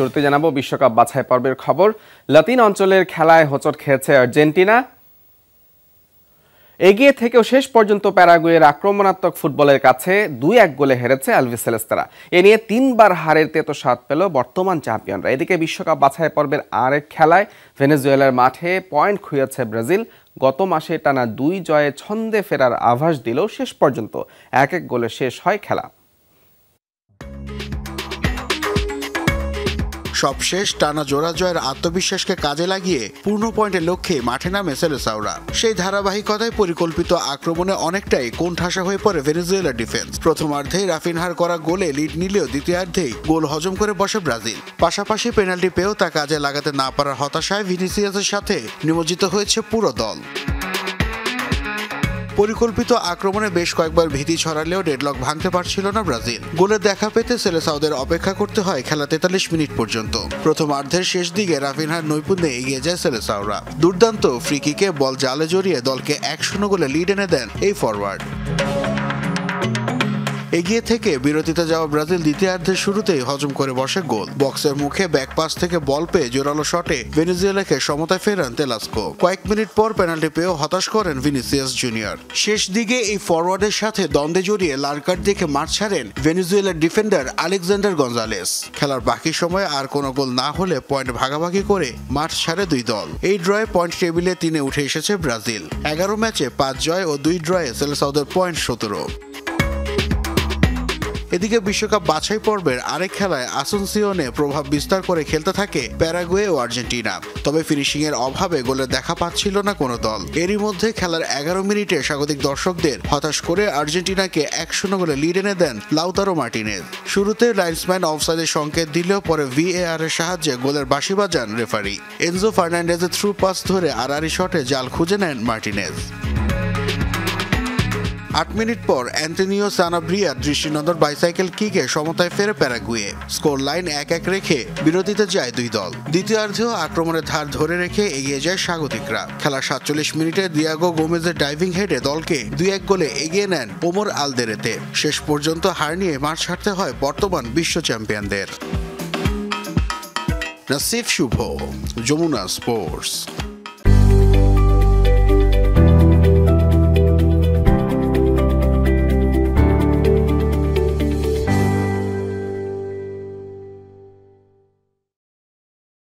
শুরুতে জানাবো বিশ্বকাপ বাছাই পর্বের খবর। লাতিন অঞ্চলের খেলায় হোঁচট খেয়েছে আর্জেন্টিনা। এগিয়ে থেকেও শেষ পর্যন্ত প্যারাগুয়ের আক্রমণাত্মক ফুটবলের কাছে 2-1 গোলে হেরেছে আলবিসেলেস্তারা। এ নিয়ে 3বার হারের তেতো স্বাদ পেল বর্তমান চ্যাম্পিয়নরা। এদিকে বিশ্বকাপ বাছাই পর্বের আরেক খেলায় ভেনেজুয়েলার মাঠে পয়েন্ট খুইয়েছে ব্রাজিল। গত মাসে টানা 2 জয়ে ছন্দে ফেরার আভাস দিলেও শেষ পর্যন্ত 1-1 গোলে শেষ হয় খেলা। সবশেষ টানা জোড়া জয়ের আত্মবিশ্বাসকে কাজে লাগিয়ে পূর্ণ পয়েন্টের লক্ষ্যে মাঠে নামে সেলেসাওরা। সেই ধারাবাহিকতায় পরিকল্পিত আক্রমণে অনেকটাই কোণঠাসা হয়ে পড়ে ভেনেজুয়েলার ডিফেন্স। প্রথমার্ধেই রাফিনহার করা গোলে লিড নিলেও দ্বিতীয়ার্ধেই গোল হজম করে বসে ব্রাজিল। পাশাপাশি পেনাল্টি পেয়েও তা কাজে লাগাতে না পারার হতাশায় ভিনিসিয়াসের সাথে নিমজ্জিত হয়েছে পুরো দল। পরিকল্পিত আক্রমণে বেশ কয়েকবার ভীতি ছড়ালেও ডেডলক ভাঙতে পারছিল না ব্রাজিল। গোলের দেখা পেতে সেলেসাওদের অপেক্ষা করতে হয় খেলা 43 মিনিট পর্যন্ত। প্রথমার্ধের শেষ দিকে রাফিনহার নৈপুণ্যে এগিয়ে যায় সেলেসাওরা। দুর্দান্ত ফ্রি কিকে বল জালে জড়িয়ে দলকে 1-0 গোলে লিড এনে দেন এই ফরওয়ার্ড। এগিয়ে থেকে বিরতিতে যাওয়া ব্রাজিল দ্বিতীয়ার্ধের শুরুতেই হজম করে বসে গোল। বক্সের মুখে ব্যাকপাস থেকে বল পেয়ে জোরালো শটে ভেনেজুয়েলাকে সমতায় ফেরান তেলাস্কো। কয়েক মিনিট পর পেনাল্টি পেয়েও হতাশ করেন ভিনিসিয়াস জুনিয়র। শেষ দিকে এই ফরওয়ার্ডের সাথে দ্বন্দ্বে জড়িয়ে লাল কার্ড দেখে মাঠ ছাড়েন ভেনেজুয়েলার ডিফেন্ডার আলেকজান্ডার গঞ্জালেস। খেলার বাকি সময় আর কোনো গোল না হলে পয়েন্ট ভাগাভাগি করে মাঠ ছাড়ে দুই দল। এই ড্রয়ে পয়েন্ট টেবিলে 3-এ উঠে এসেছে ব্রাজিল। 11 ম্যাচে 5 জয় ও 2 ড্রয়ে সেলেসাওদের পয়েন্ট 17। এদিকে বিশ্বকাপ বাছাই পর্বের আরেক খেলায় আসুনসিওনে প্রভাব বিস্তার করে খেলতে থাকে প্যারাগুয়ে ও আর্জেন্টিনা। তবে ফিনিশিং এর অভাবে গোলের দেখা পাচ্ছিল না কোনো দল। এরই মধ্যে খেলার 11 মিনিটে স্বাগতিক দর্শকদের হতাশ করে আর্জেন্টিনাকে 1-0 গোলে লিড এনে দেন লাউতারো মার্টিনেজ। শুরুতে লাইন্সম্যান অফসাইডের সংকেত দিলেও পরে VAR এর সাহায্যে গোলের বাঁশি বাজান রেফারি। এনজো ফার্নান্ডেজের থ্রু পাস ধরে আড়াআড়ি শটে জাল খুঁজে নেন মার্টিনেজ। 8 মিনিট পর অ্যান্টনিও সানাব্রিয়ার দৃষ্টিনন্দন বাইসাইকেল কিকে সমতায় ফেরে প্যারাগুয়ে। স্কোর লাইন 1-1 রেখে বিরতিতে যায় দুই দল। দ্বিতীয়ার্ধেও আক্রমণের ধার ধরে রেখে এগিয়ে যায় স্বাগতিকরা। খেলা 47 মিনিটে দিয়াগো গোমেজের ডাইভিং হেডে দলকে 2-1 গোলে এগিয়ে নেন ওমর আলদেরেতে। শেষ পর্যন্ত হার নিয়ে মাঠ ছাড়তে হয় বর্তমান বিশ্ব চ্যাম্পিয়নদের। নাসিফ শুভ, যমুনা স্পোর্টস।